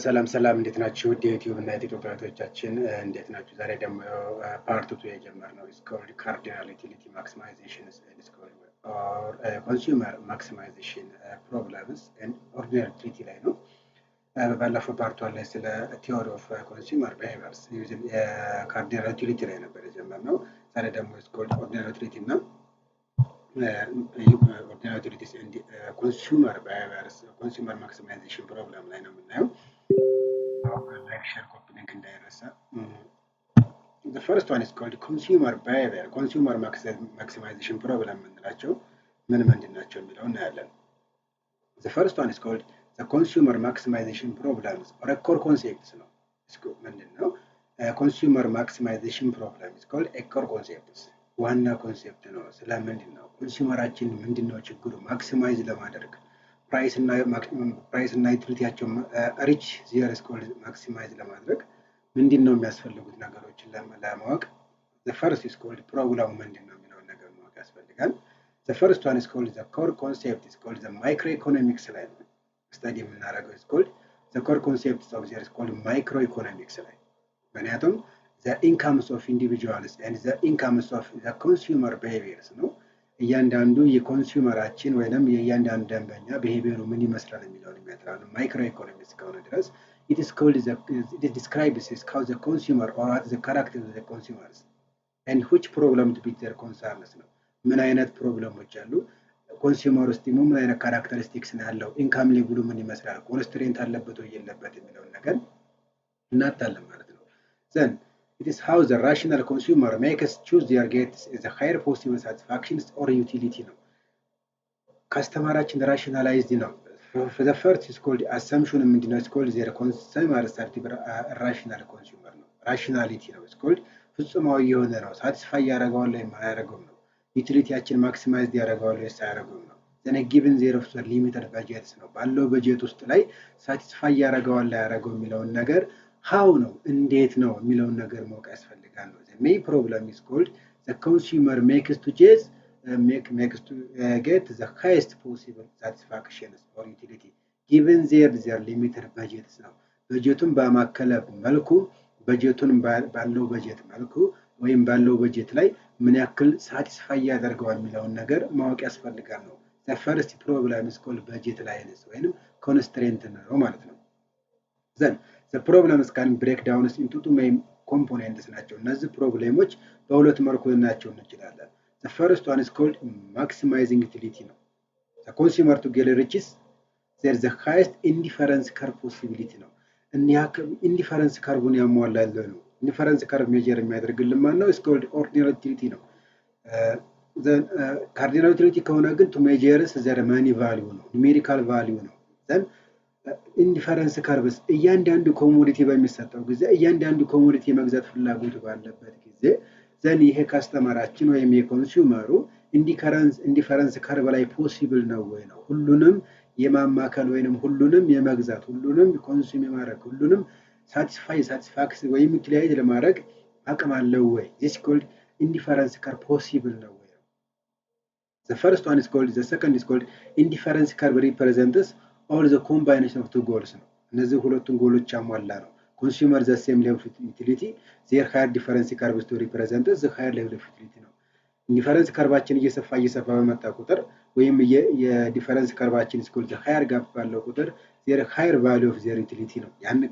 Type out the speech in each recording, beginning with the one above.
ሰላም እንዴት ናችሁ? ውድ የዩቲዩብ እና የቲክቶክ ተከታታዮቻችን እንዴት ናችሁ? ዛሬ ደግሞ ፓርት ቱ የጀመርነው is called cardinal utility maximization is called or consumer maximization problems and ordinary utility ላይ ነው። ባለፈው ፓርት ዋን ላይ ስለ ቲዮሪ ኦፍ ኮንሱመር ቢሄቪየርስ ዩዚንግ ካርዲናል ዩቲሊቲ ላይ ነበር የጀመርነው። ዛሬ ደግሞ is called ordinary utility እና ordinary utilities and consumer behaviors consumer maximization problem ላይ ነው የምናየው። ላይክ ሼር ኮፒ ሊንክ እንዳይረሳ። the first one is called consumer behavior consumer maximization problem የምንላቸው ምንድን ናቸው የሚለውን እናያለን። the first one is called the consumer maximization problems or a core concepts ነው። ምንድን ነው consumer maximization problem is called a core concepts ዋና ኮንሴፕት ነው። ስለ ምንድን ነው ኮንሱመራችን ምንድነው ችግሩ ማክሲማይዝ ለማድረግ ፕራይስ እና ዩቲሊቲያቸው ሪች ዜር ስኮል ማክሲማይዝ ለማድረግ ምንድነው የሚያስፈልጉት ነገሮችን ለማወቅ the first is called ፕሮብለሙ ምንድነው የሚለውን ነገር ማወቅ ያስፈልጋል። the first one is called the core concept is called the microeconomics ላይ ነው ስተዲ የምናደርገው is called the core concepts of there is called microeconomics ላይ ምክንያቱም the incomes of individuals and the incomes of the consumer behaviors ነው። እያንዳንዱ የኮንሱመራችን ወይንም የእያንዳንዱ ደንበኛ ቢሄቪየሩ ምን ይመስላል የሚለውን የሚያጠናው ማይክሮ ኢኮኖሚክስ ከሆነ ድረስ it is called it describes is how the consumer or what the character of the consumers and which problem to be their concerns ነው። ምን አይነት ፕሮብለሞች አሉ ኮንሱመር ውስጥ ምን አይነት ካራክተሪስቲክስ ነው ያለው ኢንካም ሌቭሉ ምን ይመስላል ኮንስትሬንት አለበት ወይ የለበት የሚለውን ነገር እናጣለን ማለት ነው። then it is how the rational consumer makes choose their gets is a higher possible satisfaction or utility ነው። ካስተማራችን ራሽናላይዝድ ነው። for the first is called assumption ምንድነው is called their consumer rational consumer ነው። ራሽናሊቲ ነው is called ፍጹማዊ የሆነ ነው ሳቲስፋይ ያደርገዋል ወይ ማያደርገውም ነው። ዩቲሊቲያችን ማክሲማይዝድ ያደርገዋል ወይ ሳያደርገውም ነው። then given their limited budgets ነው ባለው በጀት ውስጥ ላይ ሳቲስፋይ ያደርገዋል ላይ ያደርገው የሚለውን ነገር how ነው እንዴት ነው የሚለውን ነገር ማወቅ ያስፈልጋል ነው። the main problem is called the consumer makes to get the highest possible satisfaction or utility given their limited budgets ነው። በጀቱን በማከለ መልኩ በጀቱን ባለው በጀት መልኩ ወይም ባለው በጀት ላይ ምን ያክል ሳቲስፋይ ያደርገዋል የሚለውን ነገር ማወቅ ያስፈልጋል ነው። the first problem is called budget lines ወይንም constraint ነው ማለት ነው። then the problems can break down into two main components ናቸው። እነዚህ ፕሮብሌሞች በሁለት መልኩ ልናያቸው እንችላለን። the first one is called maximizing utility ነው። the consumer to get riches there the highest indifference curve possibility ነው። ኢንዲፈረንስ ከርቡን ያሟላል ነው። ኢንዲፈረንስ ከርቭ ሜጀር የሚያደርግልን ማን ነው is called ordinary utility ነው። then cardinal utility ከሆነ ግን to measures their money value ነው ኑሜሪካል ቫልዩ ነው። then ኢንዲፈረንስ ከርቭስ እያንዳንዱ ኮሞዲቲ በሚሰጠው ጊዜ እያንዳንዱ ኮሞዲቲ መግዛት ፍላጎት ባለበት ጊዜ ዘን ይሄ ካስተመራችን ወይም የኮንሱመሩ ኢንዲፈረንስ ከርቭ ላይ ፖሲብል ነው ወይ ነው ሁሉንም የማማከል ወይንም ሁሉንም የመግዛት ሁሉንም ኮንሱም የማድረግ ሁሉንም ሳቲስፋክስ ወይም ዩቲላይዝ ለማድረግ አቅም አለው ወይ this called indifference curve possible ነው ወይ ነው። the first one is called the second is called indifference curve represents all the combination of two goals ነው። እነዚህ ሁለቱን ጎሎች ያሟላ ነው። consumer the same level of utility their higher difference curve to represent the higher level of utility ነው። ዲፈረንስ ከርቫችን እየሰፋ በመጣ ቁጥር ወይም የዲፈረንስ ከርቫችን ስኩል ሃየር ጋፕ ባለው ቁጥር their higher value of their utility ነው። ያን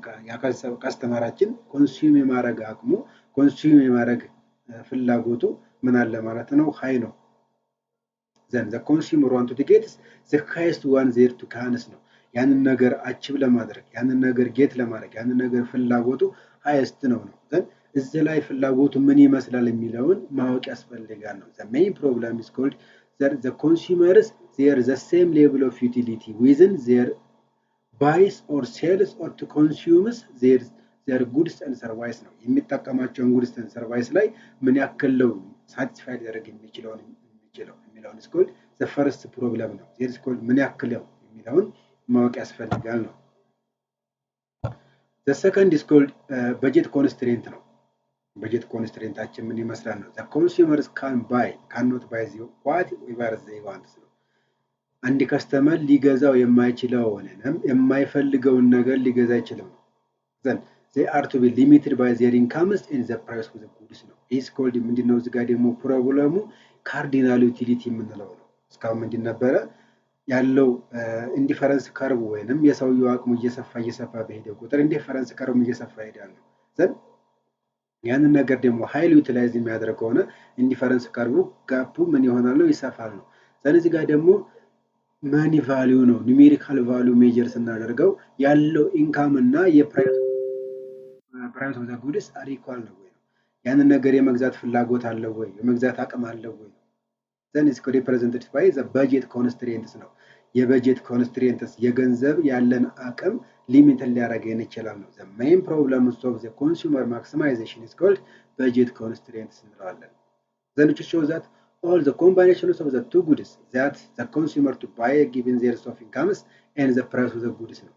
ካስተማራችን ኮንሱም የማድረግ አቅሙ ኮንሱም የማድረግ ፍላጎቱ ምን አለ ማለት ነው ሃይ ነው። then the consumer want to get the highest one there to ካንስ ነው። ያንን ነገር አቺቭ ለማድረግ ያንን ነገር ጌት ለማድረግ ያንን ነገር ፍላጎቱ ሃይስት ነው ነው። then እዚህ ላይ ፍላጎቱ ምን ይመስላል የሚለውን ማወቅ ያስፈልጋል ነው። the main problem is called that the consumers there the same level of utility within their buys or sales or to consumes their goods and services ነው። የሚጠቀማቸውን goods and services ላይ ምን ያክል ነው ሳቲስፋይድ ያደርግ የሚችለውን is called the first problem ነው። this is called ምን ያክል ነው የሚለውን ማወቅ ያስፈልጋል ነው። the second is called budget constraint ነው። budget constraintአችን ምን ይመስላል ነው። the consumers cannot buy what they want ነው። አንድ ከስተመር ሊገዛው የማይችለውንም የማይፈልገውን ነገር ሊገዛ አይችልም። ዘን they are to be limited by their incomes and the price of the goods ነው። is called ምንድነው እዚህ ጋር ደግሞ ፕሮብለሙ ካርዲናል ዩቲሊቲ የምንለው ነው። እስካሁን ምንድን ነበረ ያለው ኢንዲፈረንስ ከርቭ ወይንም የሰውየው አቅሙ እየሰፋ በሄደ ቁጥር ኢንዲፈረንስ ከርቭ እየሰፋ ይሄዳል ነው። ዘን ያንን ነገር ደግሞ ሃይሊ ዩቲላይዝ የሚያደርግ ከሆነ ኢንዲፈረንስ ከርቭ ጋፑ ምን ይሆናል ነው ይሰፋል ነው። ዘን እዚህ ጋር ደግሞ ማኒ ቫልዩ ነው ኒሜሪካል ቫልዩ ሜጀር ስናደርገው ያለው ኢንካም እና የፕራይስ ኦፍ ዘ ጉድስ አር ኢኳል ነው ወይ ነው። ያንን ነገር የመግዛት ፍላጎት አለው ወይ የመግዛት አቅም አለው ወይ ነው። ዘን ኢዝ ሪፕሬዘንትድ ባይ ዘ በጀት ኮንስትሬንትስ ነው። የበጀት ኮንስትሬንትስ የገንዘብ ያለን አቅም ሊሚትን ሊያደርገን ይችላል ነው። ዘ ሜይን ፕሮብለም ኦፍ ዘ ኮንሱመር ማክሲማይዜሽን ኢዝ ኮልድ በጀት ኮንስትሬንትስ እንለዋለን። ዘን which shows that all the combinations of the two goods that the consumer to buy given their of incomes and the price of the goods ነው።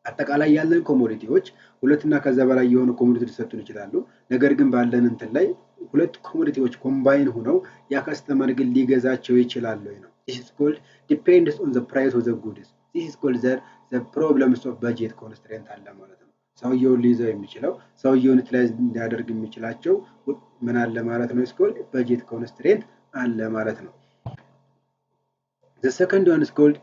አጠቃላይ ያለን ኮሞዲቲዎች ሁለትና ከዛ በላይ የሆኑ ኮሞዲቲዎች ሊሰጡን ይችላሉ። ነገር ግን ባለን እንትን ላይ ሁለት ኮሞዲቲዎች ኮምባይን ሆነው ያ ከስተመር ግን ሊገዛቸው ይችላል ወይ ነው። this is called depends on the price of the goods. this is called the problems of budget constraint አለ ማለት ነው። ሰውየውን ሊይዘው የሚችለው ሰውየውን ዩቲላይዝ እንዲያደርግ የሚችላቸው ምን አለ ማለት ነው። is called budget constraint አለ ማለት ነው። the second one is called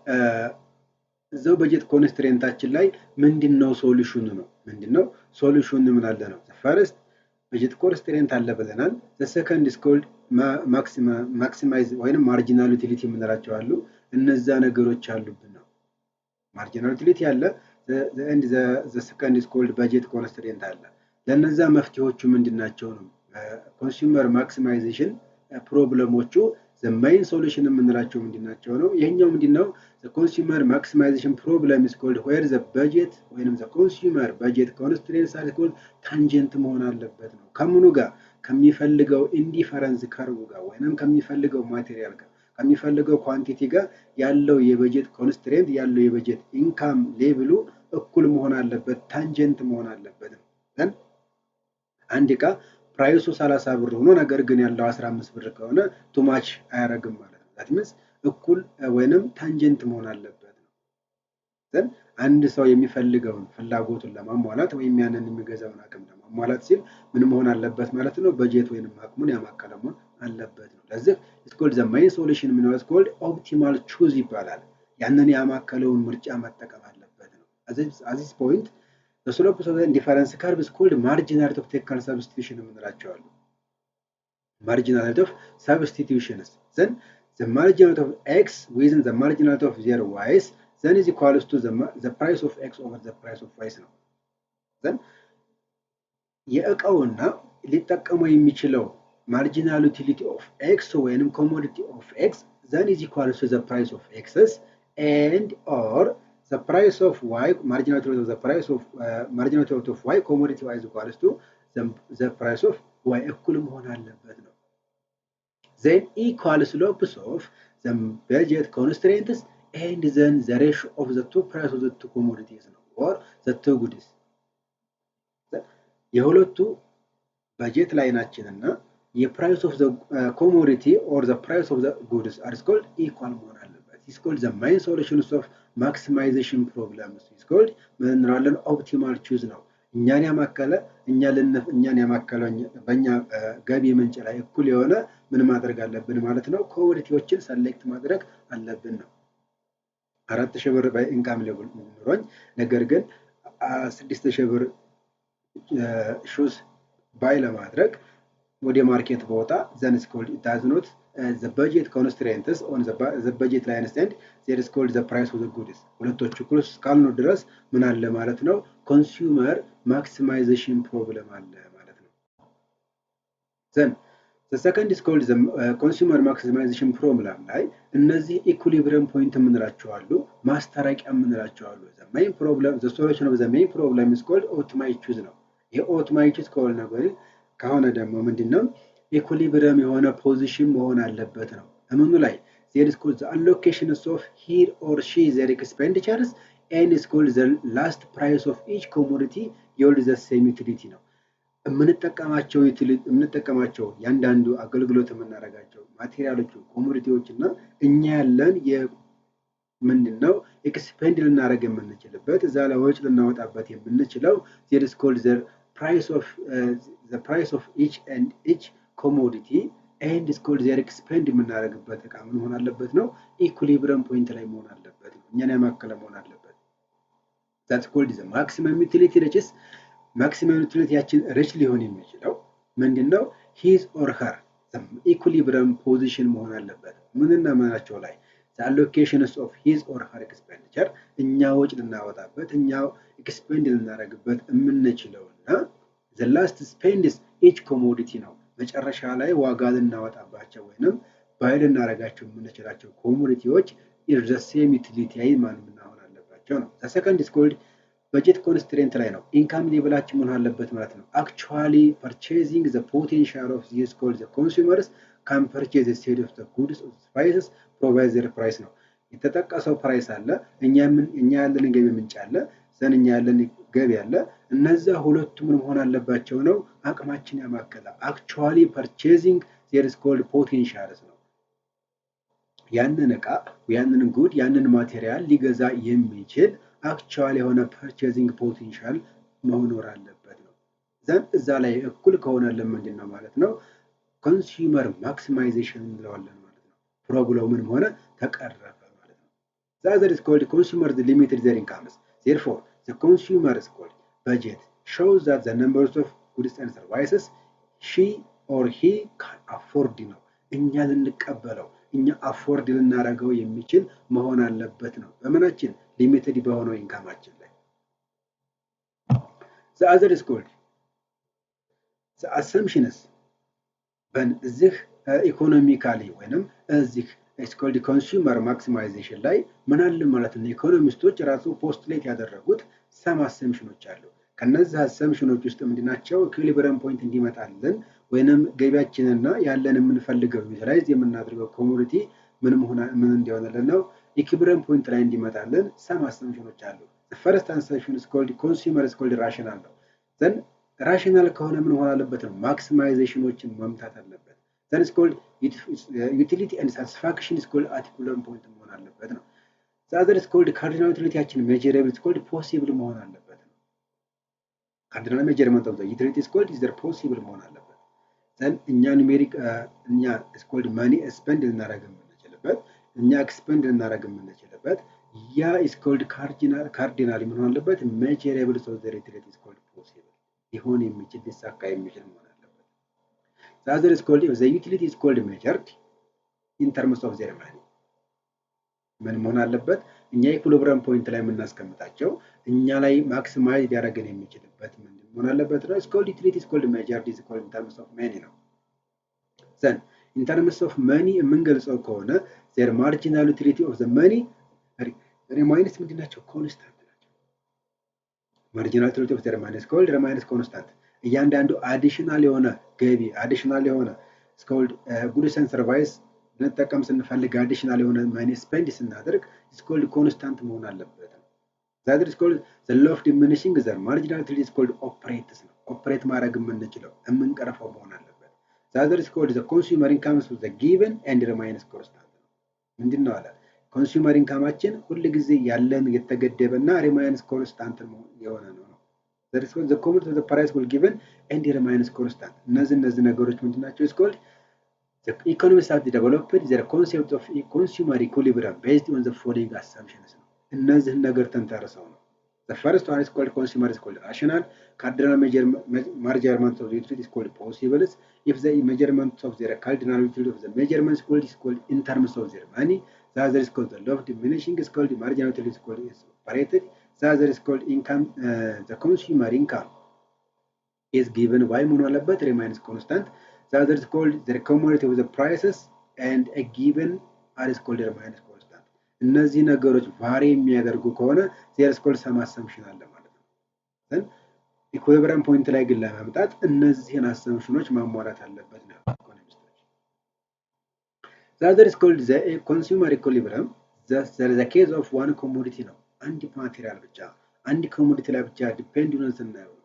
እዛው በጀት ኮንስትሬንታችን ላይ ምንድነው ሶሉሽኑ ነው። ምንድነው ሶሉሽኑ ምን አለ ነው። ፈርስት በጀት ኮንስትሬንት አለ ብለናል። the second is called ማክሲማይዝ ወይንም ማርጂናል ዩቲሊቲ የምንላቸው አሉ። እነዛ ነገሮች አሉብን ነው። ማርጂናል ዩቲሊቲ አለ and the second is called በጀት ኮንስትሬንት አለ። ለነዛ መፍትሄዎቹ ምንድናቸው ነው። ኮንሱመር ማክሲማይዜሽን ፕሮብለሞቹ the main solution የምንላቸው ምንድናቸው ነው። ይሄኛው ምንድነው the consumer maximization problem is called where the budget ወይንም the consumer budget constraints are called tangent መሆን አለበት ነው። ከምኑ ጋር ከሚፈልገው ኢንዲፈረንስ ከርቭ ጋር ወይንም ከሚፈልገው ማቴሪያል ጋር ከሚፈልገው ኳንቲቲ ጋር ያለው የበጀት ኮንስትሬንት ያለው የበጀት ኢንካም ሌቭሉ እኩል መሆን አለበት፣ ታንጀንት መሆን አለበት ነው። ዘን አንድ ዕቃ ፕራይሱ 30 ብር ሆኖ ነገር ግን ያለው 15 ብር ከሆነ ቱ ማች አያረግም ማለት ነው። that means እኩል ወይንም ታንጀንት መሆን አለበት ነው። ዘን አንድ ሰው የሚፈልገውን ፍላጎቱን ለማሟላት ወይም ያንን የሚገዛውን አቅም ለማሟላት ሲል ምን መሆን አለበት ማለት ነው። በጀት ወይንም አቅሙን ያማከለ መሆን አለበት ነው። ለዚህ is called the main solution ምን is called optimal choose ይባላል። ያንን ያማከለውን ምርጫ መጠቀም አለበት ነው። at this point the slope of the difference curve is called marginal rate of technical substitution የምንላቸው አሉ። marginal rate of substitutions. Then the marginal rate of x within the marginal rate of their y's then is equals to the price of x over the price of y ነው። then የእቃውና ሊጠቀመው የሚችለው marginal utility of x ወይንም commodity of x then is equals to the price of x's and or the price of y marginal utility of the price of marginal utility of y commodity y is equals to the price of y እኩል መሆን አለበት ነው። then equal slopes of the budget constraints and then the ratio of the two price of the two commodities ነው or the two goods የሁለቱ በጀት ላይናችንና የፕራይስ ኦፍ ዘ ኮሞዲቲ ኦር ዘ ፕራይስ ኦፍ ዘ ጉድስ አር called equal መሆን አለበት። is called the main solutions of maximization problems is called ምን እንላለን optimal choose ነው። እኛን ያማከለ እኛን ያማከለ በእኛ ገቢ ምንጭ ላይ እኩል የሆነ ምን ማድረግ አለብን ማለት ነው። ኮሞዲቲዎችን ሰሌክት ማድረግ አለብን ነው። 4000 ብር በኢንካም ሌቭል ኖሮኝ ነገር ግን 6000 ብር ሹዝ ባይ ለማድረግ ወደ ማርኬት ቦታ then is called it does not the budget constraints on the budget line stand there is called the price of the goods ሁለቶቹ እኩል እስካልሆኑ ድረስ ምን አለ ማለት ነው consumer maximization problem አለ ማለት ነው። then the second is called the consumer maximization problem ላይ እነዚህ ኢኩሊብሪየም ፖይንት የምንላቸው አሉ፣ ማስታረቂያ የምንላቸው አሉ። the main problem the solution of the main problem is called optimal choose ነው። የኦፕቲማል ቹዝ ከሆነ ደግሞ ምንድነው ኢኩሊብሪየም የሆነ ፖዚሽን መሆን አለበት ነው። እምኑ ላይ there is called the allocations of he or she their expenditures and is called the last price of each commodity yield the same utility ነው። የምንጠቀማቸው ያንዳንዱ አገልግሎት የምናደርጋቸው ማቴሪያሎቹ ኮሞዲቲዎች እና እኛ ያለን ምንድነው ኤክስፔንድ ልናደርግ የምንችልበት እዛ ላይ ወጪ ልናወጣበት የምንችለው there is called the price of each commodity and is called their expend የምናደርግበት እቃ ምን መሆን አለበት ነው ኢኩሊብሪየም ፖይንት ላይ መሆን አለበት ነው እኛን ያማከለ መሆን አለበት that's called the maximum utility reaches maximum utility ያችን ሪች ሊሆን የሚችለው ምንድነው his or her ኢኩሊብሪየም ፖዚሽን መሆን አለበት ምንና ምናቸው ላይ the allocations of his or her expenditure እኛ ወጪ ልናወጣበት እኛ ኤክስፔንድ ልናደርግበት የምንችለውና the last spend is each commodity ነው መጨረሻ ላይ ዋጋ ልናወጣባቸው ወይንም ባይ ልናደርጋቸው የምንችላቸው ኮሞዲቲዎች is the same utility ማን መሆን አለባቸው ነው the second is called budget constraint ላይ ነው ኢንካም ሌቭላችን ምን አለበት ማለት ነው actually purchasing the potential of these called the consumers can purchase the state of the goods of the prices provide their price ነው የተጠቀሰው ፕራይስ አለ እኛ ያለን ገቢ ምንጭ አለ ዘንኛ ያለን ገቢ አለ እነዛ ሁለቱም ምን መሆን አለባቸው ነው አቅማችን ያማከለ actually purchasing there is called potentials ነው ያንን እቃ ያንን ጉድ ያንን ማቴሪያል ሊገዛ የሚችል actually የሆነ purchasing potential መኖር አለበት ነው ዘን እዛ ላይ እኩል ከሆነልን ምንድነው ማለት ነው consumer maximization እንለዋለን ማለት ነው ፕሮብሌሙን ሆነ ተቀረፈ ማለት ነው the other is called consumers limited their incomes therefore the consumer's called budget shows that the numbers of goods and services she or he can afford ነው እኛ ልንቀበለው እኛ አፎርድ ልናደርገው የሚችል መሆን አለበት ነው በመናችን ሊሚትድ በሆነው ኢንካማችን ላይ the other is called the assumptions በዚህ ኢኮኖሚካሊ ወይንም እዚህ is called consumer maximization ላይ ምን አለ ማለት ነው ኢኮኖሚስቶች ራሱ ፖስቱሌት ያደረጉት ሰም አሰምሽኖች አሉ ከነዚህ አሰምሽኖች ውስጥ ምንድናቸው ኢኩሊብሪየም ፖይንት እንዲመጣልን ወይንም ገቢያችንና ያለን የምንፈልገው ዩቲላይዝ የምናደርገው ኮሞዲቲ ምን እንዲሆነልን ነው ኢኩሊብሪየም ፖይንት ላይ እንዲመጣልን ሰም አሰምሽኖች አሉ the first assumption is called consumer is called rational ነው then rational ከሆነ ምን ሆነ አለበት ነው ማክሲማይዜሽኖችን መምታት አለበት then is called utility and satisfaction is called at equilibrium point መሆን አለበት ነው the other is called cardinal utility ያችን measurable is called possible መሆን አለበት ነው cardinal measurement of the utility is called is there possible መሆን አለበት then እኛ ኑሜሪክ እኛ is called money spend ልናደርግ የምንችልበት እኛ expend ልናደርግ የምንችልበት ያ is called cardinal መሆን አለበት measurable of the utility is called possible ሊሆን የሚችል ሊሳካ የሚችል መሆን አለበት the other is called if the utility is called measured in terms of their money ምን መሆን አለበት እኛ ኢኩሊብሪየም ፖይንት ላይ የምናስቀምጣቸው እኛ ላይ ማክሲማይዝ ሊያደርገን የሚችልበት ምን መሆን አለበት ነው is called utility is called measured is called in terms of money ነው then in terms of money የምንገልጸው ከሆነ their marginal utility of the money remains ምንድናቸው constant ናቸው marginal utility of their money is called remains constant እያንዳንዱ አዲሽናል የሆነ ገቢ አዲሽናል የሆነ is called goods and services ልንጠቀም ስንፈልግ አዲሽናል የሆነ ማኒ ስፔንድ ስናደርግ is called constant መሆን አለበት that is called the law of diminishing the marginal utility is called operates ነው ኦፕሬት ማድረግ የምንችለው የምንቀርፈው መሆን አለበት that is called the consumer income is the given and remains constant ምንድነው አለ ኮንሱመር ኢንካማችን ሁሉ ጊዜ ያለን የተገደበና remains constant የሆነ ነው that is called the commodity of the price will given and remains constant እነዚህ ነገሮች ምንድናቸው is called the economists have developed the concept of consumer equilibrium based on the following assumptions እነዚህ ነገር ተንተርሰው ነው the first one is called consumer is called rational cardinal measurement of the utility is called possible if the measurement of the cardinal utility of the measurement is called in terms of their money the other is called the law of diminishing is called marginal utility is called is operated the other is called income the consumer income is given by መሆን አለበት remains constant the other is called the commodity of the prices and a given is called remains constant እነዚህ ነገሮች ቫሪ የሚያደርጉ ከሆነ there is called some assumption አለ ማለት ነው then ኢኩሊብሪየም ፖይንት ላይ ግን ለማምጣት እነዚህን አሰምሽኖች ማሟላት አለበት ነው ኢኮኖሚስቶች the other is called the consumer equilibrium the case of one commodity ነው አንድ ማቴሪያል ብቻ አንድ ኮሞዲቲ ላይ ብቻ ዲፔንድ ሆነን ስናየው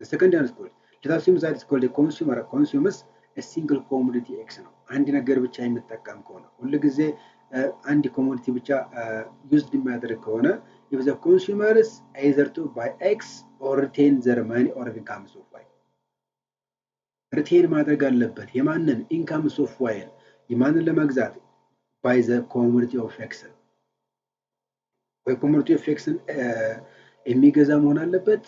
the second one is called It assumes that it's called a consumer consumes a single commodity X ነው። አንድ ነገር ብቻ የሚጠቀም ከሆነ ሁሉ ጊዜ አንድ ኮሞዲቲ ብቻ ዩዝድ የሚያደርግ ከሆነ if the consumers either to buy X or retain their money or incomes of Y retain ማድረግ አለበት የማንን incomes of Y የማንን ለመግዛት by the commodity of X ወይ commodity of X የሚገዛ መሆን አለበት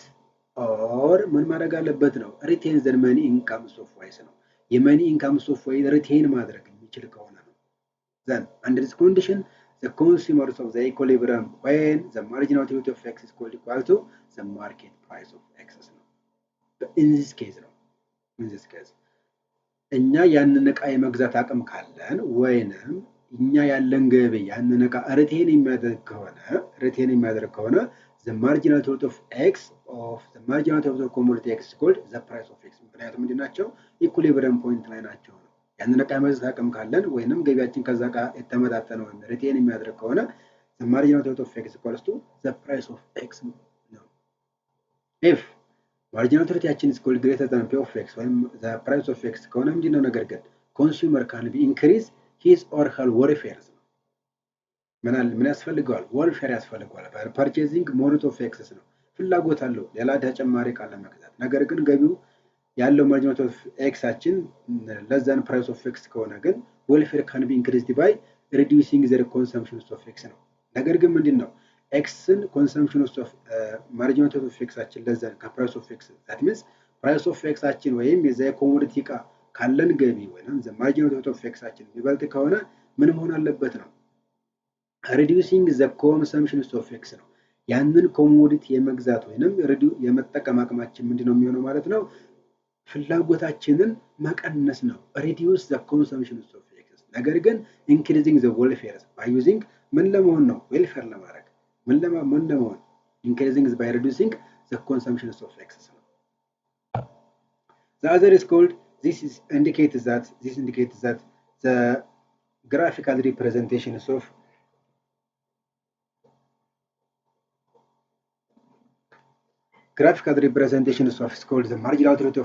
or ምን ማድረግ አለበት ነው retain their money incomes of Y ነው የመኒ incomes of Y retain ማድረግ የሚችል ከሆነ ነው then under this condition the consumers of the equilibrium when the marginal utility of X is called equal to the market price of X ነው in this case ነው in this case እኛ ያንን ዕቃ የመግዛት አቅም ካለን ወይንም እኛ ያለን ገቢ ያንን ዕቃ retain የሚያደርግ ከሆነ the marginal utility of X of the marginal utility of commodity X is called the price of X ምክንያቱም ምንድናቸው ኢኩሊብሪየም ፖይንት ላይ ናቸው ያንን ዕቃ የመግዛት አቅም ካለን ወይንም ገቢያችን ከዛ ጋር የተመጣጠነ ወይም retain የሚያደርግ ከሆነ the marginal utility of X is equal to the price of X ነው if marginal utility is called greater than P of X ወይም the price of X ከሆነ ምንድነው ነገር ግን consumer can be increase his or her welfare ምን ያስፈልገዋል welfare ያስፈልገዋል purchasing more of X ነው ፍላጎት አለው ሌላ ተጨማሪ ዕቃ ለመግዛት ነገር ግን ገቢው ያለው marginal utility of X አችን less than price of X ከሆነ ግን welfare can be increased by reducing the consumption of X ነው ነገር ግን ምንድነው Xን consumption of marginal utility of X አችን less than price of X that means price of X አችን ወይም የዛ ኮሞዲቲ ዕቃ ካለን ገቢ ወይንም the marginal utility of X አችን ቢበልጥ ከሆነ ምን መሆን አለበት ነው reducing the consumption of X ነው ያንን ኮሞዲቲ የመግዛት ወይንም የመጠቀም አቅማችን ምንድነው የሚሆነው ማለት ነው ፍላጎታችንን መቀነስ ነው reduce the consumption of X ነገር ግን increasing the welfare by using ምን ለመሆን ነው welfare ለማድረግ ምን ለመሆን increasing by reducing the consumption of X ነው the other is called this indicates that the graphical representations of graphical representations of is called the marginal utility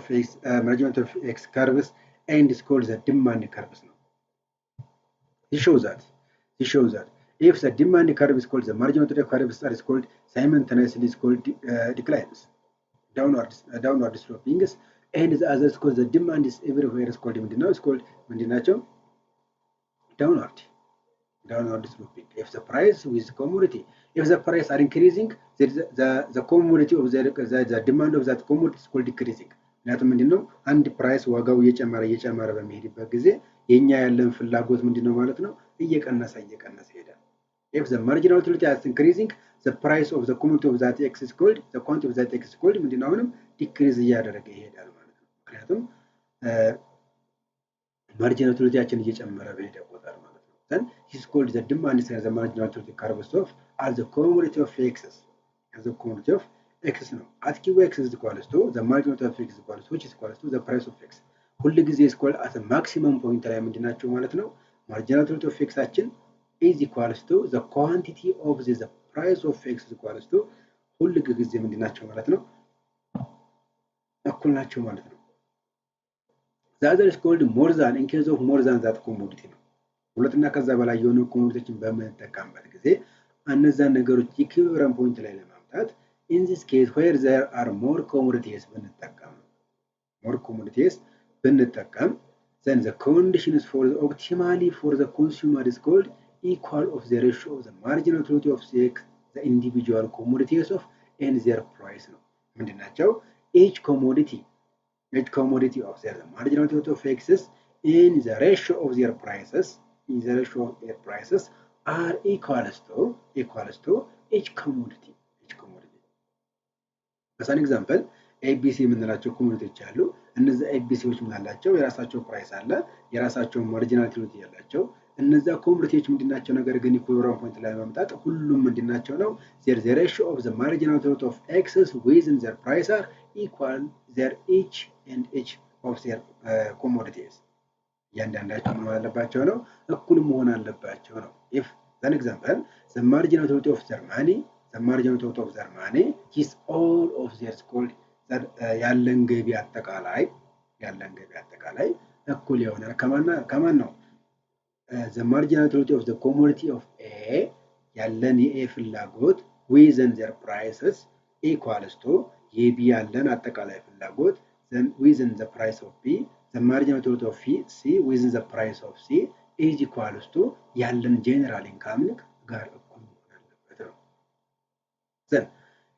of X curves and is called the demand curves now. It shows that if the demand curve is called the marginal utility curves is called simultaneously is called declines downward sloping and the other is called the demand is everywhere is called ምንድናቸው downward sloping if the price with commodity if the price are increasing the commodity of the demand of that commodity is called decreasing ምክንያቱም ምንድነው አንድ ፕራይስ ዋጋው እየጨመረ በሚሄድበት ጊዜ የኛ ያለን ፍላጎት ምንድነው ማለት ነው እየቀነሰ ይሄዳል if the marginal utility is increasing the price of the commodity of that X is called the quantity of that X is called ምንድነው አሁንም decrease እያደረገ ይሄዳል ማለት ነው ምክንያቱም marginal utility አችን እየጨመረ በሄደ ቁጥር ማለት ነው then this is called the demand is the marginal utility curves of as the commodity of X ነው at Q X is equal to the marginal utility of X is equal to which is equal to the price of X ሁሉ ጊዜ is called at a maximum point ላይ ምንድናቸው ማለት ነው marginal utility of X አችን is equal to the quantity of the price of X is equal to ሁሉ ጊዜ ምንድናቸው ማለት ነው እኩል ናቸው ማለት ነው the other is called more than in case of more than that commodity ነው ሁለትና ከዛ በላይ የሆኑ ኮሞዲቲዎችን በመጠቀምበት ጊዜ እነዛን ነገሮች ኢኩሊብሪየም ፖይንት ላይ ለማምጣት in this case where there are more commodities ብንጠቀም then the conditions for the optimally for the consumer is called equal of the ratio of the marginal utility of the individual commodities of and their price ነው ምንድናቸው each commodity of their marginal utility of X in the ratio of their prices are equals to each commodity as an example ABC የምንላቸው ኮሞዲቲዎች አሉ እነዚህ ABCዎች ምናላቸው የራሳቸው ፕራይስ አለ የራሳቸው ማርጂናል ዩቲሊቲ ያላቸው እነዛ ኮሞዲቲዎች ምንድናቸው ነገር ግን ኢኩሊብሪየም ፖይንት ላይ ማምጣት ሁሉም ምንድናቸው ነው the ratio of the marginal utility of X within their price are equal their each of their commodities ያንዳንዳቸው ምን አለባቸው ነው እኩል መሆን አለባቸው ነው if an example the marginal utility of their money is all of their called ያለን ገቢ አጠቃላይ እኩል ይሆናል ከማን ነው? the marginal utility of the commodity of A ያለን የኤ ፍላጎት within their prices equals to የቢ ያለን አጠቃላይ ፍላጎት then within the price of B the marginal utility of C within the price of C is equals to ያለን general income ጋር እኩል መሆን አለበት ነው። then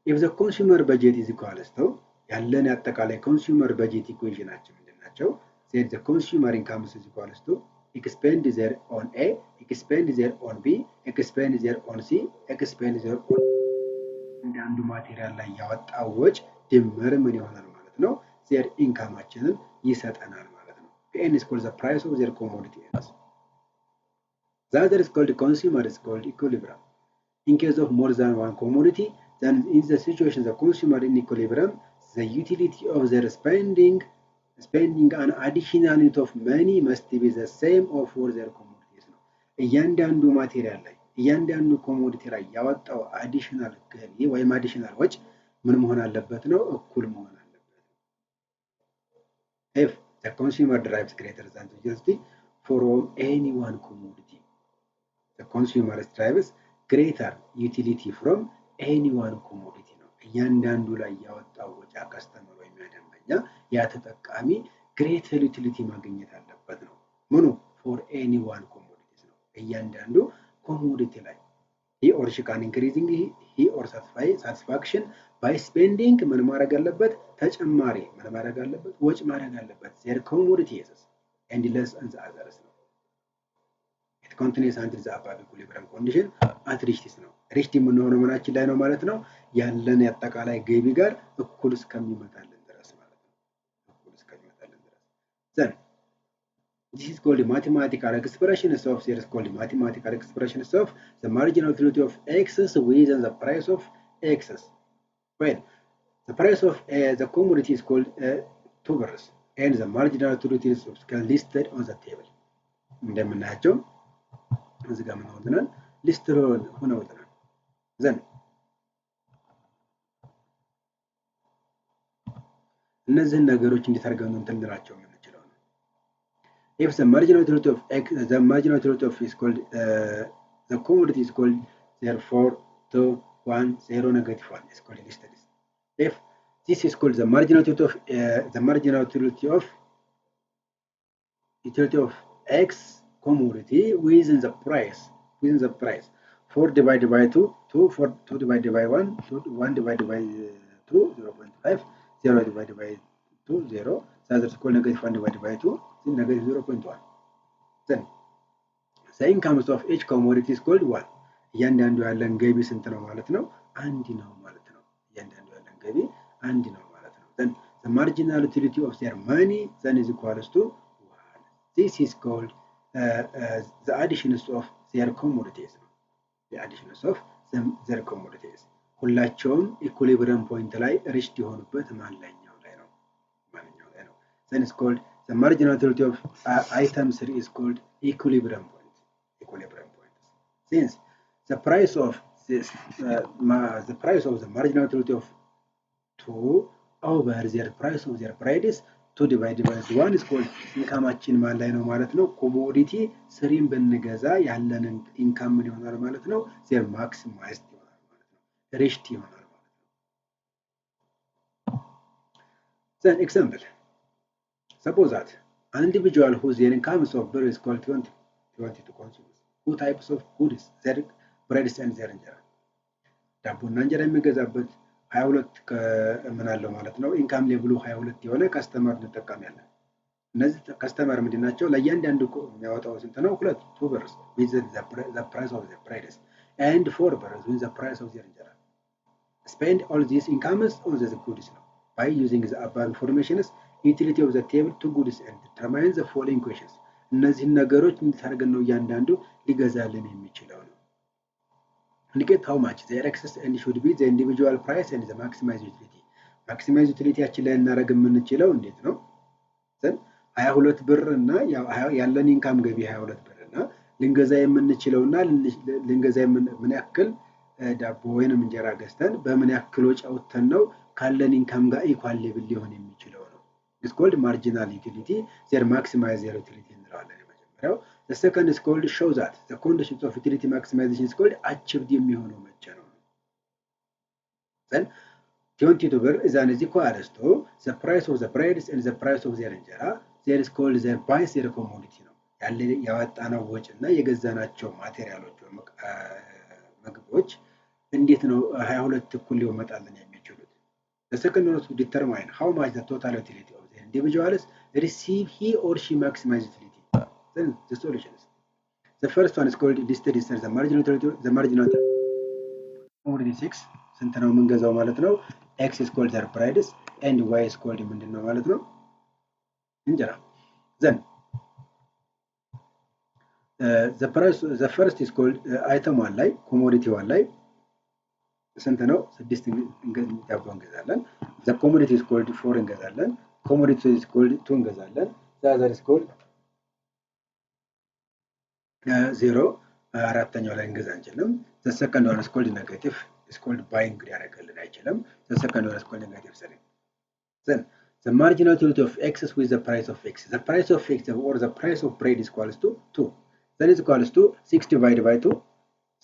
if the consumer budget is equals to ያለን አጠቃላይ consumer budget equationናቸው ምንድናቸው? then the consumer income is equals to expenditure on A, expenditure on B, expenditure on C, expenditure on አንዱ ማቴሪያል ላይ ያወጣው ወጭ ድምር ምን ይሆናል ማለት ነው? their ኢንካማችንን ይሰጠናል ማለት ነው። PN is called the price of their commodity. The other is called consumer is called equilibrium. In case of more than one commodity, then in the situation the consumer in equilibrium, the utility of their spending an additional unit of money must be the same of for their commodities ነው። እያንዳንዱ ማቴሪያል ላይ እያንዳንዱ ኮሞዲቲ ላይ ያወጣው አዲሽናል ገቢ ወይም አዲሽናል ወጭ ምን መሆን አለበት ነው? እኩል መሆን አለበት። if the consumer derives greater than the utility from any one commodity, the consumer derives greater utility from any one commodity ነው። እያንዳንዱ ላይ ያወጣው ወጭ ከስተመር ወይም ደንበኛ ያ ተጠቃሚ greater utility ማግኘት አለበት ነው። ምኑ? for any one commodities ነው። እያንዳንዱ ኮሞዲቲ ላይ he or she can increasing he or satisfaction by spending ምን ማድረግ አለበት? ተጨማሪ ምን ማድረግ አለበት? ወጭ ማድረግ አለበት። their commodities and less than the others ነው። it continues until the above equilibrium condition at reaches ነው። ሪችት የምንሆነው ምናችን ላይ ነው ማለት ነው? ያለን አጠቃላይ ገቢ ጋር እኩል እስከሚመጣልን ድረስ ማለት ነው። እኩል እስከሚመጣልን ድረስ then this is called mathematical expression of there is called mathematical expression of the marginal utility of excess within the price of excess. Well, the price of the commodity is called 2 birrs and the marginal utility is listed on the table. እንደምናያቸው እዚህ ጋር ምን ሆነናል? ሊስት ሆነው ወጥተናል። then እነዚህን ነገሮች እንዴት አድርገን ነው እንትንላቸው የምንችለው ነው? if the marginal utility of x the marginal utility of is called the commodity is called therefore 2 1 0 negative 1 is called listed. if this is called the marginal utility of x commodity within the price 4 divided by 2 2 divided by 1 1 divided by 2 0.5 0 divided by 2 0 so that's called negative 1 divided by 2 negative 0.1 then the income of each commodity is called 1 እያንዳንዱ ያለን ገቢ ስንት ነው ማለት ነው? አንድ ነው ማለት ነው። እያንዳንዱ ያለን ገቢ አንድ ነው ማለት ነው። then the marginal utility of their money then is equals to 1. this is called the additions of their commodities ነው። the additions of their commodities ሁላቸውም ኢኩሊብሪየም ፖይንት ላይ ሪችድ የሆኑበት ማንኛው ላይ ነው። then is called the marginal utility of item 3 is called equilibrium point. Since the price of this the price of the marginal utility of 2 over their price of their price 2 divided by 1 is called ኢንካማችን ማን ላይ ነው ማለት ነው? ኮሞዲቲ ስሪን ብንገዛ ያለንን ኢንካም ምን ይሆናል ማለት ነው? their maximized ይሆናል ማለት ነው። ሪችድ ይሆናል ማለት ነው። then example suppose that an individual whose income of birr is called 20 to consume 2 types of goods their bread and their እንጀራ ዳቦና እንጀራ የሚገዛበት 22 ምን አለው ማለት ነው? ኢንካም ሌቭሉ 22 የሆነ ከስተመር እንጠቀማለን። እነዚህ ከስተመር ምንድናቸው? ለእያንዳንዱ የሚያወጣው ስንት ነው? 2 ብር with the price of the bread and 4 ብር with the price of their እንጀራ spend all these incomes on the goods ነው by using the above informations utility of the table to goods and determine the following questions. እነዚህን ነገሮች እንድታደርገን ነው እያንዳንዱ ሊገዛልን የሚችለው ነው። indicate how much their excess and should be the individual price and the maximized utility. maximized utility ያችን ላይ እናደርግ የምንችለው እንዴት ነው? then 22 ብር እና ያለን ኢንካም ገቢ 22 ብር እና ልንገዛ የምንችለውና ልንገዛ ምን ያክል ዳቦ ወይንም እንጀራ ገዝተን በምን ያክል ወጪ አውጥተን ነው ካለን ኢንካም ጋር ኢኳል ሌብል ሊሆን የሚችለው ነው። ኢትስ ኮልድ ማርጂናል ዩቲሊቲ ዜር ማክሲማይዝ ዜር ዩቲሊቲ እንለዋለን የመጀመሪያው። the second is called show that the conditions of utility maximization is called achieved የሚሆነው መቼ ነው? then 22 ብር is an equals to the price of the breads and the price of their እንጀራ there is called their buys their commodity ነው። ያለ ያወጣነው ወጭ እና የገዛናቸው ማቴሪያሎች ምግቦች እንዴት ነው 22 እኩል ሊመጣልን የሚችሉት? the second one to determine how much the total utility of the individuals receive he or she maximize utility. Then the solutions. The first one is called listed is the marginal utility, the marginal commodity 6 ስንት ነው የምንገዛው ማለት ነው? x is called their price and y is called ምንድን ነው ማለት ነው? እንጀራ። then the first is called item 1 ላይ commodity 1 ላይ ስንት ነው? 6 ዳቦ እንገዛለን። the commodity is called 4 እንገዛለን። commodity is called 2 እንገዛለን። the other is called 0 አራተኛው ላይ እንገዛ አንችልም። the second one is called negative is called buying ሊያደርግልን አይችልም። the second one is called negative selling. then the marginal utility of x with the price of x. The price of x or the price of bread is equals to 2. That is equals to 6 divided by 2,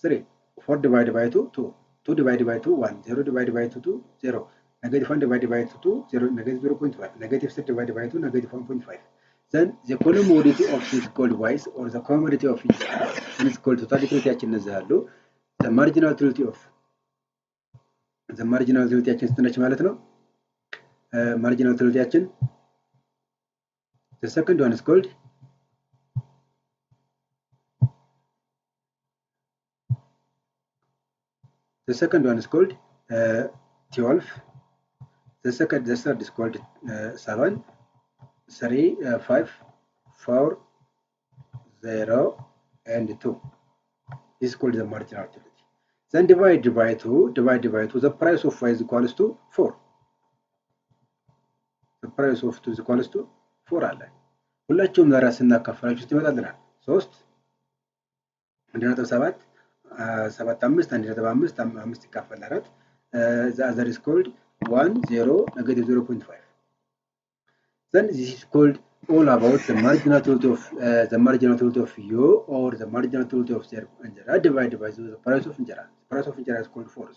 3. 4 divided by 2, 2. 2 divided by 2, 1. 0 divided by 2, 2, 0. Negative 1 divided by 2, 0, negative 0.5. Negative 6 divided by 2, negative 1.5. Then the commodity of is called y or the commodity of x is called total utility. The marginal utility of ስንት ማለት ነው? marginal utility the second one is called the third is called 7 3 5 4 0 and 2 this is called the marginal utility. Then divide by 2 the price of y is equals to 4. The price of 2 is equals to 4 አለ። ሁላችሁም ለራስ እናካፍላችሁ ይመጣልናል 3 1.7 7.5 1.5 5 ይካፈል 4 the other is called 1 0 negative 0.5. then this is called all about the marginal utility of you or the marginal utility of their enjera divided by the price of enjera. The price of enjera is called 4.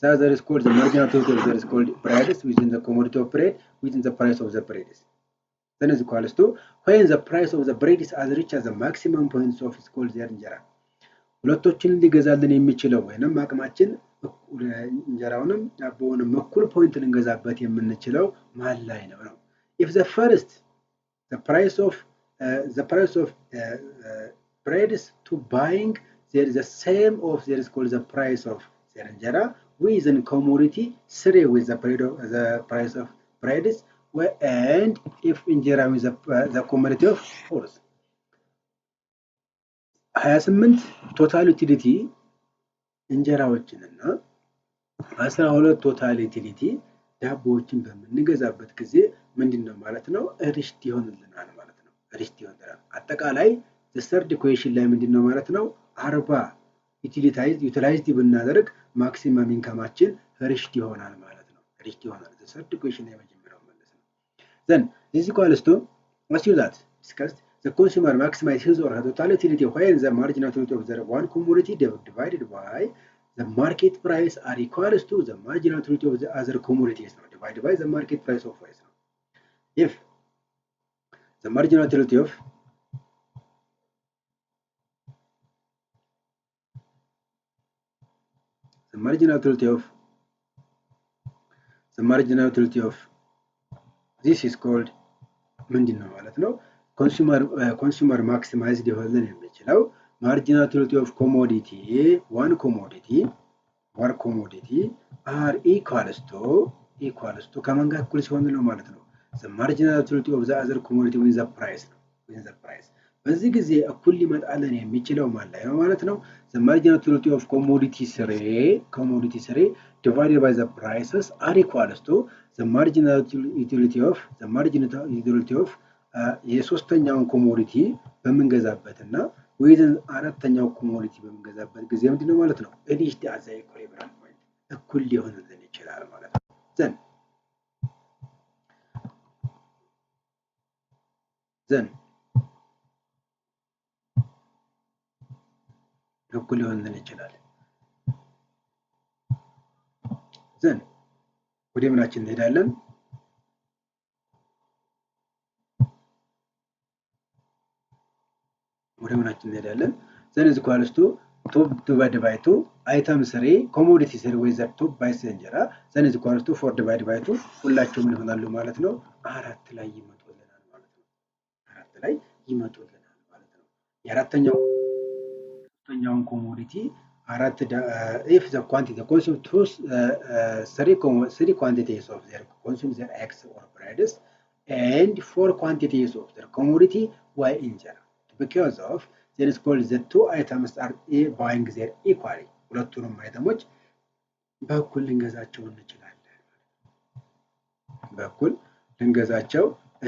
The other is called the marginal utility of there is called bread within the commodity of bread within the price of the bread. Then is equals to when the price of the bread is as rich as the maximum points of is called their enjera. ሁለቶችን ሊገዛልን የሚችለው ወይንም አቅማችን እንጀራውንም ዳቦውንም እኩል ፖይንት ልንገዛበት የምንችለው ማን ላይ ነው? If the first the price of bread is to buying there is the same of there is called the price of their enjera within commodity 3 with the price of bread is and if enjera with the commodity of 4 28 ቶታል ዩቲሊቲ እንጀራዎችንና 12 ቶታል ዩቲሊቲ ዳቦዎችን በምንገዛበት ጊዜ ምንድነው ማለት ነው? ሪሽት ይሆንልናል ማለት ነው። ሪሽት ይሆንልናል። አጠቃላይ the third equation ላይ ምንድነው ማለት ነው? 40 ዩቲላይዝድ ብናደርግ ማክሲመም ኢንካማችን ሪሽት ይሆናል ማለት ነው። ሪሽት ይሆናል። the third equation የመጀመሪያው ማለት ነው። then this equals to what you that discussed the consumer maximizes his or her total utility when the marginal utility of the one commodity divided by the market price are equals to the marginal utility of the other commodities now divided by the market price of price now. If the marginal utility of this is called ምንድነው ማለት ነው? consumer maximized ይሆንልን የሚችለው marginal utility of commodity one commodity are equals to ከማን ጋር እኩል ሲሆን ነው ማለት ነው? the marginal utility of the other commodity with the price በዚህ ጊዜ እኩል ሊመጣልን የሚችለው ማን ላይ ነው ማለት ነው? the marginal utility of commodity 3 divided by the prices are equals to the marginal utility of የሶስተኛውን ኮሞዲቲ በመንገዛበትና ወይዘን አራተኛው ኮሞዲቲ በመንገዛበት ጊዜ ምንድነው ማለት ነው? ሪሽት አዝ ኢኩሊብሪየም ፖይንት እኩል ሊሆንልን ይችላል ማለት ነው። then ዘን እኩል ሊሆንልን ይችላል። ዘን ወደ ምናችን እንሄዳለን? ዘን is equals to top divided by 2 item 3 commodity 3 with the top by እንጀራ ዘን is equals to 4 divided by 2 ሁላቸውም ምን ይሆናሉ ማለት ነው? አራት ላይ ይመጡልናል ማለት ነው። አራት ላይ ይመጡልናል ማለት ነው። የአራተኛውን ኮሞዲቲ አራት if the quantity the consume three quantities of their consume their x or breads and 4 quantities of their commodity y እንጀራ because of there is called the two items are buying their equally ሁለቱንም አይተሞች በእኩል ልንገዛቸው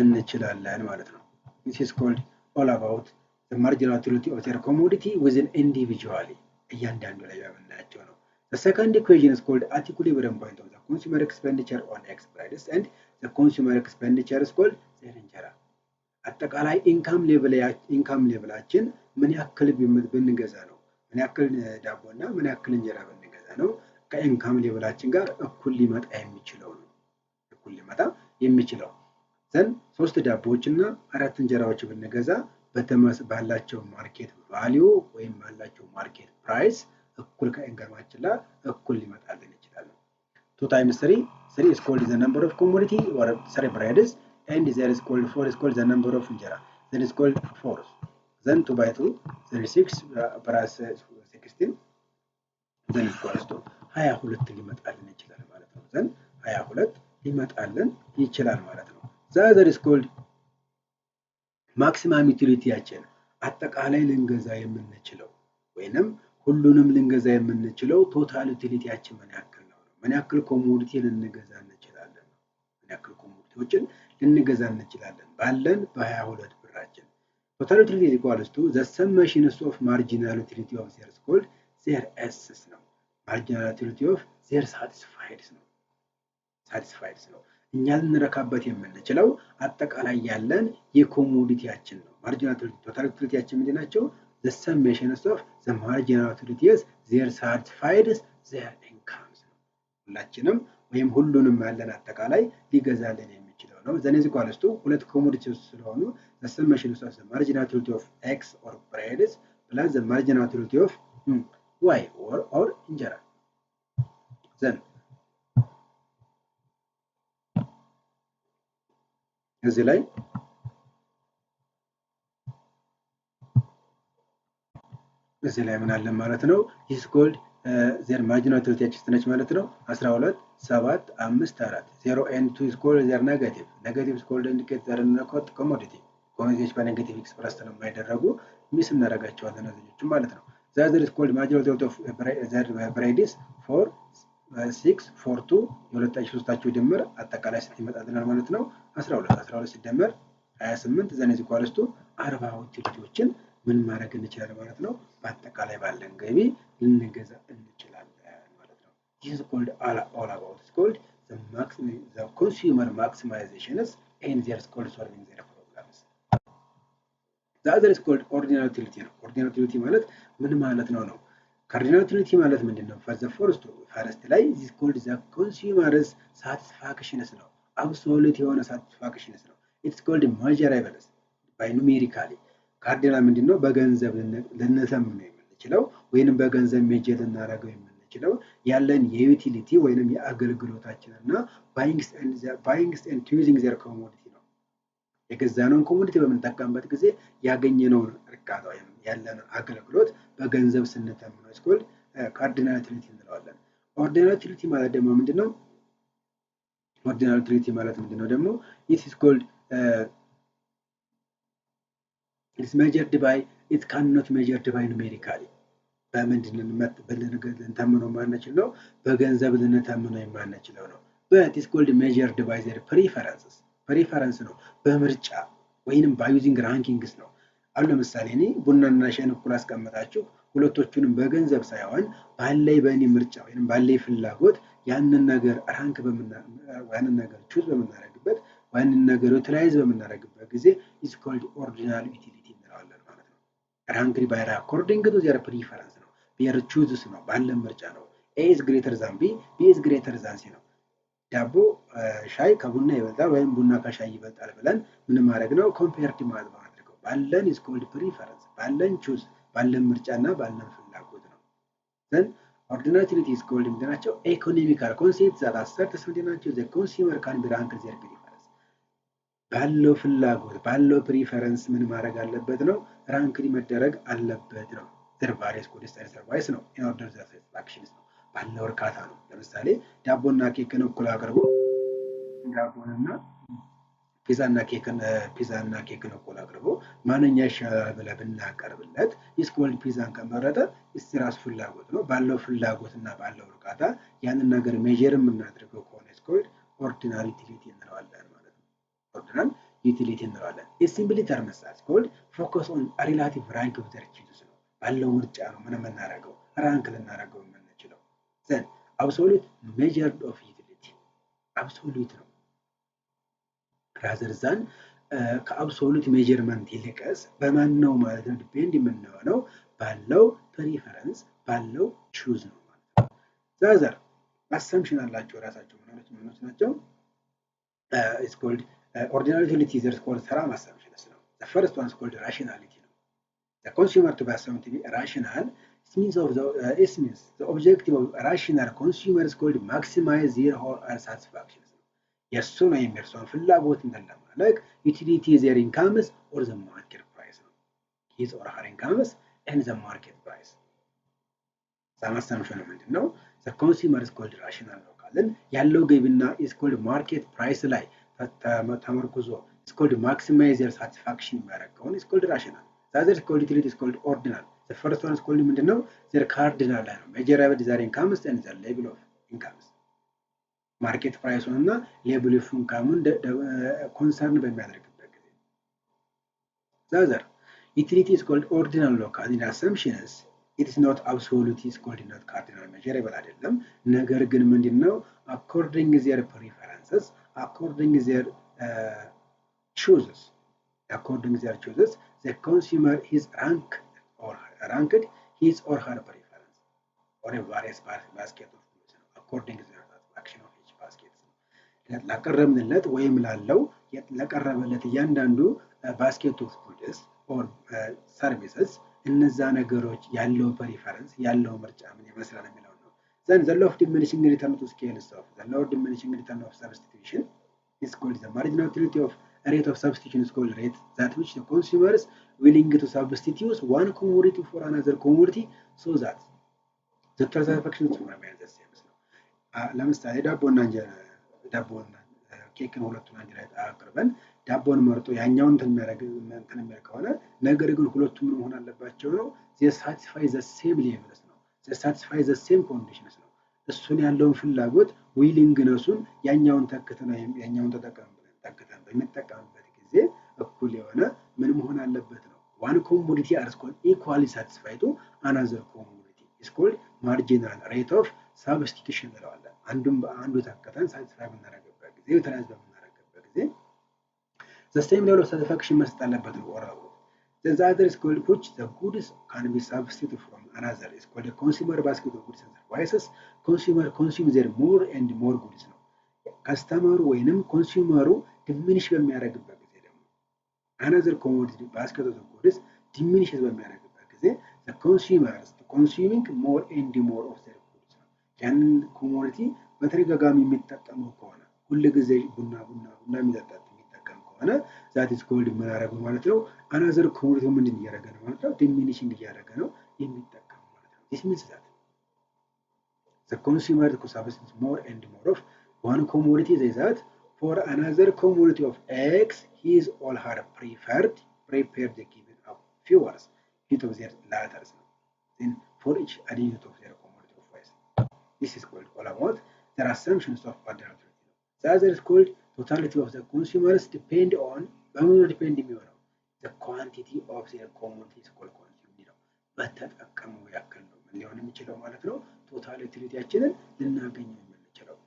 እንችላለን ማለት ነው። this is called all about the marginal utility of their commodity within individually እያንዳንዱ ላይ የምናያቸው ነው። the second equation is called at equilibrium point of the consumer expenditure on x prices and the consumer expenditure is called their እንጀራ አጠቃላይ ኢንካም ሌቭላችን ምን ያክል ብንገዛ ነው ምን ያክል ዳቦና ምን ያክል እንጀራ ብንገዛ ነው ከኢንካም ሌቭላችን ጋር እኩል ሊመጣ የሚችለው ዘን 3 ዳቦዎችና 4 እንጀራዎች ብንገዛ ባላቸው ማርኬት ቫልዩ ወይም ባላቸው ማርኬት ፕራይስ እኩል ከኢንካማችን ላይ እኩል ሊመጣልን ይችላል። 2 times 3 is called the number of commodity or 3 breads and there is called 4 is called the number of እንጀራ that is called 4 then 2 by 2 36 plus 16 then equals to 22 ሊመጣልን ይችላል ማለት ነው። then 22 ሊመጣልን ይችላል ማለት ነው። the other is called maximum utility-ያችን አጠቃላይ ልንገዛ የምንችለው ወይንም ሁሉንም ልንገዛ የምንችለው ቶታል ዩቲሊቲያችን ምን ያክል ነው? ምን ያክል ኮሞዲቲ ልንገዛ እንችላለን? ምን ያክል ኮሞዲቲዎችን ልንገዛ እንችላለን? ባለን በ22 ብራችን total utility is equals to the summation of marginal utility of their called their S's ነው። marginal utility of their satisfied ነው። እኛ ልንረካበት የምንችለው አጠቃላይ ያለን የኮሞዲቲያችን ነው። marginal utility total utilityያችን ምንድን ናቸው? the summation of the marginal utilities their satisfied their incomes ነው። ሁላችንም ወይም ሁሉንም ያለን አጠቃላይ ሊገዛልን የሚችለው ነው። then is equals to ሁለት ኮሞዲቲዎች ስለሆኑ the summation of the marginal utility of x or breads plus the marginal utility of y or እንጀራ then እዚህ ላይ ምን አለ ማለት ነው? this is called their marginal utility ነች ማለት ነው። 12 7 5 4 0 and 2 is called their negative is called indicate their commodity ኮሞዲቲዎች በኔጌቲቭ ኤክስፕረስ ስለማይደረጉ ሚስ እናደርጋቸዋለን እነዚህኞቹ ማለት ነው። the other is called marginal utility of breads 4 6 4 2 የሁለታቸው ሶስታቸው ድምር አጠቃላይ ስንት ይመጣልናል ማለት ነው? 12 ሲደመር 28 then is equals to 40 ዩቲሊቲዎችን ምን ማድረግ እንችላለን ማለት ነው? በአጠቃላይ ባለን ገቢ ልንገዛ እንችላለን ማለት ነው። this is called all about is called the consumer maximizations and their called solving their problems. the other is called ordinary utility ነው። ordinary utility ማለት ምን ማለት ነው? cardinal utility ማለት ምንድነው? for the first ላይ this is called the consumer's satisfactions ነው። absolute የሆነ satisfactions ነው። it's called measurables by numerically ካርዲናል ምንድነው? በገንዘብ ልንተምነው የምንችለው ወይንም በገንዘብ ሜጀር ልናደርገው የምንችለው ያለን የዩቲሊቲ ወይንም የአገልግሎታችንና buying and using their commodity ነው። የገዛነውን ኮሞዲቲ በምንጠቀምበት ጊዜ ያገኘነውን እርካታ ወይም ያለን አገልግሎት በገንዘብ ስንተምነው ስኮል ካርዲናል ዩቲሊቲ እንለዋለን። ኦርዲናል ዩቲሊቲ ማለት ደግሞ ምንድነው? ኦርዲናል ዩቲሊቲ ማለት ምንድነው ደግሞ? it is called is measured by it cannot measured by numerically በምንድነው ልንተምነው የማንችል ነው? በገንዘብ ልንተምነው የማንችለው ነው። but is called measured by their preference ነው። በምርጫ ወይንም by using rankings ነው። አሁን ለምሳሌ እኔ ቡናና ሻይን እኩል አስቀምጣችሁ ሁለቶቹንም በገንዘብ ሳይሆን ባለይ በእኔ ምርጫ ወይንም ባለይ ፍላጎት ያንን ነገር ራንክ ያንን ነገር ቹዝ በምናደርግበት ያንን ነገር ዩቲላይዝ በምናደርግበት ጊዜ is called ordinal utility እንለዋለን ማለት ነው። ranked by according to their preference ነው። their choices ነው። ባለን ምርጫ ነው። A is greater than B, B is greater than C ነው። ዳቦ ሻይ ከቡና ይበልጣል ወይም ቡና ከሻይ ይበልጣል ብለን ምን ማድረግ ነው? ኮምፔርድ ማለት ማድረገው ባለን is called preference ባለን ቹዝ ባለን ምርጫና ባለን ፍላጎት ነው። then ordinal utility is called ምንድናቸው? economical concepts that assert ምንድናቸው? the consumer can be ranked their preference ባለው ፍላጎት ባለው ፕሪፈረንስ ምን ማድረግ አለበት ነው? ራንክድ መደረግ አለበት ነው። their various goods and services ነው in order to satisfaction ነው ባለው እርካታ ነው። ለምሳሌ ዳቦና ኬክን እኩል አቅርቦ ዳቦንና ፒዛና ኬክን እኩል አቅርቦ ማንኛ ይሻላል ብለን ብናቀርብለት is called ፒዛን ከመረጠ ራሱ ፍላጎት ነው። ባለው ፍላጎትና ባለው እርካታ ያንን ነገር ሜጀር የምናደርገው ከሆነ is called ordinal utility እንለዋለን ማለት ነው። ordinal utility እንለዋለን። simply terms is called focus on a relative rank of their choices ነው። ባለው ምርጫ ነው ምን የምናደርገው ራንክ ልናደርገው የምንችለው። then absolute measure of utility absolute ነው rather than ከአብሶሉት ሜጀርመንት ይልቅስ በማን ነው ማለት ነው ዲፔንድ የምንሆነው ባለው ፕሪፈረንስ ባለው ቹዝ ነው ማለት ነው። ዛዘር አሰምፕሽን አላቸው ራሳቸው ምኖች ናቸው is called ordinal utility is called ተራም assumptions ነው። the first one is called rationality ነው። the consumer to be assumed to be rational means of the objective of rational consumer is called maximize their or satisfaction የሱን ወይም የእርሷን ፍላጎት እንደለማለት utility is their incomes or the market price ነው። his or her incomes and the market price some assumption ምንድነው? the consumer is called rational ነው ካልን ያለው ገቢና is called market price ላይ ተመርኩዞ is called maximize their satisfaction የሚያደርገውን is called rational the other is called utility is called ordinal the first one is called ምንድነው? their cardinal ላይ ነው measurable their incomes and the level of incomes ማርኬት ፕራይሱን እና ሌብል ኦፍ ኢንካሙን ኮንሰርን በሚያደርግበት ጊዜ ዛዘር utility is called ordinal local in assumptions it is not absolute is called not cardinal measurable አይደለም ነገር ግን ምንድነው according their preferences according their choices the consumer is ranked his or her preference or a various basket of goods according to their satisfaction of ላቀረብንለት ወይም ላለው ለቀረበለት እያንዳንዱ ባስኬት ኦፍ ጉድስ ኦር ሰርቪስስ እነዛ ነገሮች ያለው ፕሪፈረንስ ያለው ምርጫ ምን ይመስላል የሚለው ነው። then the law of diminishing return to scales of the law of diminishing return of substitution is called the marginal utility of rate of substitution is called rate that which the consumers willing to substitute one commodity for another commodity so that the transaction is remain the same ነው። ለምሳሌ ዳቦና ኬክን ሁለቱን አንድ ላይ አቅርበን ዳቦን መርጦ ያኛውን እንትን የሚያደርግ ከሆነ ነገር ግን ሁለቱም መሆን አለባቸው ነው they satisfy the same levels ነው they satisfy the same conditions ነው። እሱን ያለውን ፍላጎት ዊሊንግነሱን ያኛውን ተጠቅመን በሚጠቀምበት ጊዜ እኩል የሆነ ምን መሆን አለበት ነው። one commodity is called equally satisfied to another commodity is called marginal rate of substitution እንለዋለን። አንዱን በአንዱ ተከተን ሳቲስፋይ በምናደርግበት ጊዜ ዩቲላይዝ በምናደርግበት ጊዜ the same level of satisfaction መስጠት አለበት ነው። ኦራው the other is called which the goods can be substituted from another is called a consumer basket of goods and services consumer consumes their more and more goods ነው። ከስተመሩ ወይንም ኮንሱመሩ ዲሚኒሽ በሚያደርግበት ጊዜ ደግሞ another commodity basket of goods diminishes በሚያደርግበት ጊዜ the consumers consuming more and more of their ያንን ኮሞዲቲ በተደጋጋሚ የሚጠቀመው ከሆነ ሁሉ ጊዜ ቡና የሚጠቀም ከሆነ that is called ምን አደረገው ማለት ነው another commodity ምን እያደረገ ነው ማለት ነው diminishing እያደረገ ነው የሚጠቀም ማለት ነው። this means that the consumer substitutes more and more of one commodity that for another commodity of X his or her prepared the given of fewer bit of their latter then for each unit of their this is called all about their assumptions of ordinal utility. The other is called totality of the consumers depend on the quantity of their commodity is called quantity ነው በተጠቀሙ ያክል ነው ምን ሊሆን የሚችለው ማለት ነው ቶታል ዩቲሊቲያችንን ልናገኘው የምንችለው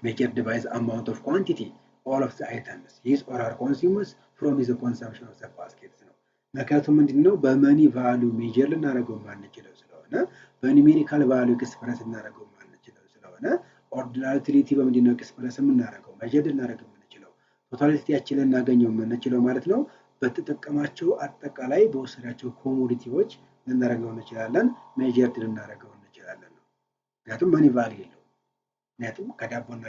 measured by the amount of quantity all of the items his or her consumes from his consumption of the basket ነው። ምክንያቱም ምንድነው በመኒ ቫልዩ ሜጀር ልናደርገው ማንችለው ስለሆነ በኒሜሪካል ቫልዩ ኤክስፕረስ ልናደርገው ማንችለው ስለሆነ ኦርዲናል ዩቲሊቲ በምንድነው ኤክስፕረስ የምናደርገው ሜጀር ልናደርገው የምንችለው ቶታሊቲያችንን ልናገኘው የምንችለው ማለት ነው በተጠቀማቸው አጠቃላይ በወሰዳቸው ኮሞዲቲዎች ልናደርገው እንችላለን ሜጀር ልናደርገው እንችላለን ነው። ምክንያቱም መኒ ቫልዩ የለውም። ምክንያቱም ከዳቦና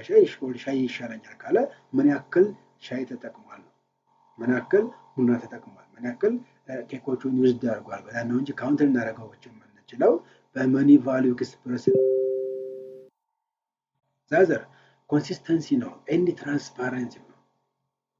ሻይ ይሻለኛል ካለ ምን ያክል ሻይ ተጠቅሟል ነው፣ ምን ያክል ቡና ተጠቅሟል፣ ምን ያክል ኬኮቹን ዩዝድ አድርጓል ብለን ነው እንጂ ካውንት ልናደርገው የምንችለው በመኒ ቫልዩ ኤክስፕረስ ዛዘር ኮንሲስተንሲ ነው ኤንድ ትራንስፓረንሲ ነው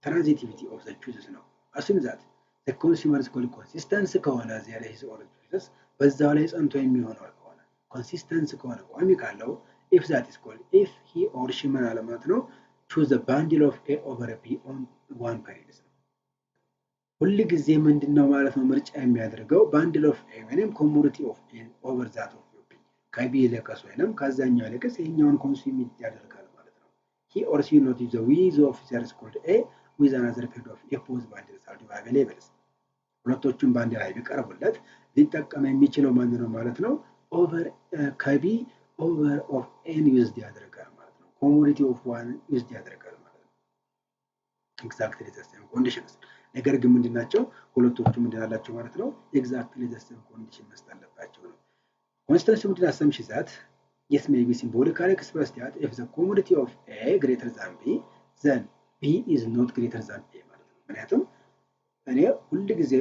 ትራንዚቲቪቲ ኦፍ ዘ ቹዝስ ነው። አስም ዛት ዘ ኮንሱመር ኢዝ ኮልድ ኮንሲስተንስ ከሆነ እዚያ ላይ ሂዝ ኦር ቹዝስ በዛው ላይ ጸንቶ የሚሆነው ከሆነ ኮንሲስተንስ ከሆነ ቋሚ ካለው if that is called if he or she ምን አለ ማለት ነው choose the bundle of A over B on one period ነው። ሁሉ ጊዜ ምንድነው ማለት ነው ምርጫ የሚያደርገው bundle of A ወይንም commodity of A over that of B ከቢ ይልቅስ ወይንም ከዛኛው ይልቅስ ይሄኛውን ኮንሱም ያደርጋል ማለት ነው። he or she not the with of that is called A with another period of A both bundles are available ሁለቶቹም ባንድ ላይ ቢቀርቡለት ሊጠቀም የሚችለው ማን ነው ማለት ነው ኦቨር ከቢ ኦቨር ኦፍ ኤን ዩዝድ ያደርጋል ማለት ነው። ኮሞዲቲ ኦፍ ዋን ዩዝድ ያደርጋል ማለት ነው። ኤግዛክትሊ ዘ ሴም ኮንዲሽንስ ነገር ግን ምንድናቸው ሁለቶቹ ምንድናላቸው ማለት ነው ኤግዛክትሊ ዘ ሴም ኮንዲሽን መስጠት አለባቸው ነው። ኮንስታንስ ምንድን አሰምሽ ዛት yes may be symbolically expressed that if the commodity of A greater than B then B is not greater than A ማለት ነው። ምክንያቱም እኔ ሁሉ ጊዜ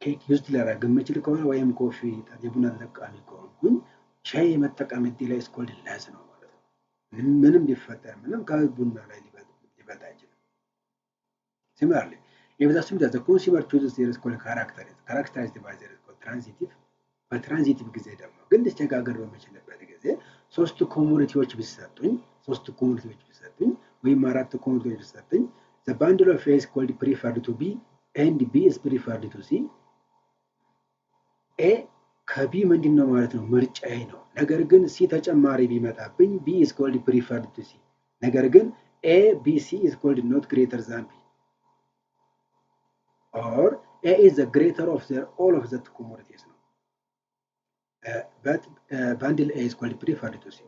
ኬክ ዩዝድ ላደርግ የምችል ከሆነ ወይም ኮፊ የቡና ተጠቃሚ ከሆንኩኝ ሻይ የመጠቀም እድሌ ላይ ስኮልድ ላስ ነው ማለት ነው። ምንም ቢፈጠር ምንም ከቡና ላይ ሊበልጥ አይችልም። Similarly, if the assumed that the consumer chooses their called characterized by their called transitive በትራንዚቲቭ ጊዜ ደግሞ ግን ልቸጋገር በምችልበት ጊዜ ሶስት ኮሞዲቲዎች ቢሰጡኝ ወይም አራት ኮሞዲቲዎች ቢሰጡኝ the bundle of A is called preferred to B and B is preferred to C A ከቢ ምንድነው ማለት ነው ምርጫዬ ነው። ነገር ግን ሲ ተጨማሪ ቢመጣብኝ B is called preferred to C ነገር ግን A B C is called not greater than B or A is the greater of all of the commodities ነው but bundle A is called preferred to C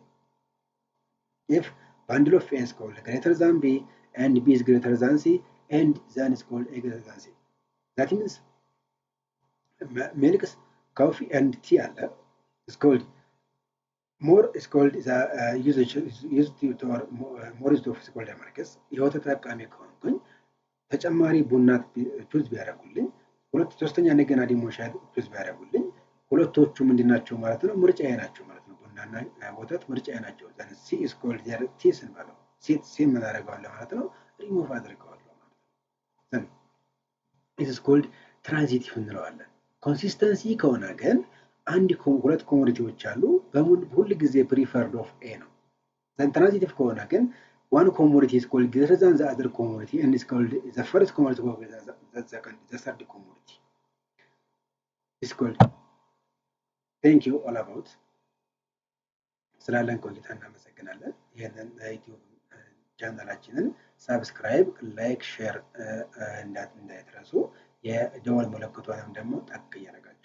if bundle of A is called greater than B and B is greater than C and then is called A greater than C that means milk coffee and tea አለ is called more is called is used to more is of called markets የወተት ተጠቃሚ ከሆንኩኝ ተጨማሪ ቡና ቹዝ ቢያደርጉልኝ ሁለት ሶስተኛ እንደገና ደግሞ ሻይ ቹዝ ቢያደርጉልኝ ሁለቶቹ ምንድናቸው ማለት ነው ምርጫዬ ናቸው ማለት ነው። ቡናና ወተት ምርጫዬ ናቸው። then C is called their tea ስንባለው ሲ ምን አደርገዋለሁ ማለት ነው ሪሙቭ አድርገዋለሁ ማለት ነው። then it is called transitive እንለዋለን። ኮንሲስተንሲ ከሆነ ግን አንድ ሁለት ኮሞዲቲዎች አሉ ሁሉ ጊዜ preferred of A ነው። then transitive ከሆነ ግን one commodity is called greater than the other commodity and is called the first commodity over the second the third commodity is called thank you all about ስላለን ቆይታ እናመሰግናለን። ይሄንን ዩቲዩብ ቻናላችንን ሰብስክራይብ ላይክ ሼር እንዳትረሱ የደወል ምልክቱንም ደግሞ ጠቅ እያደረጋችሁ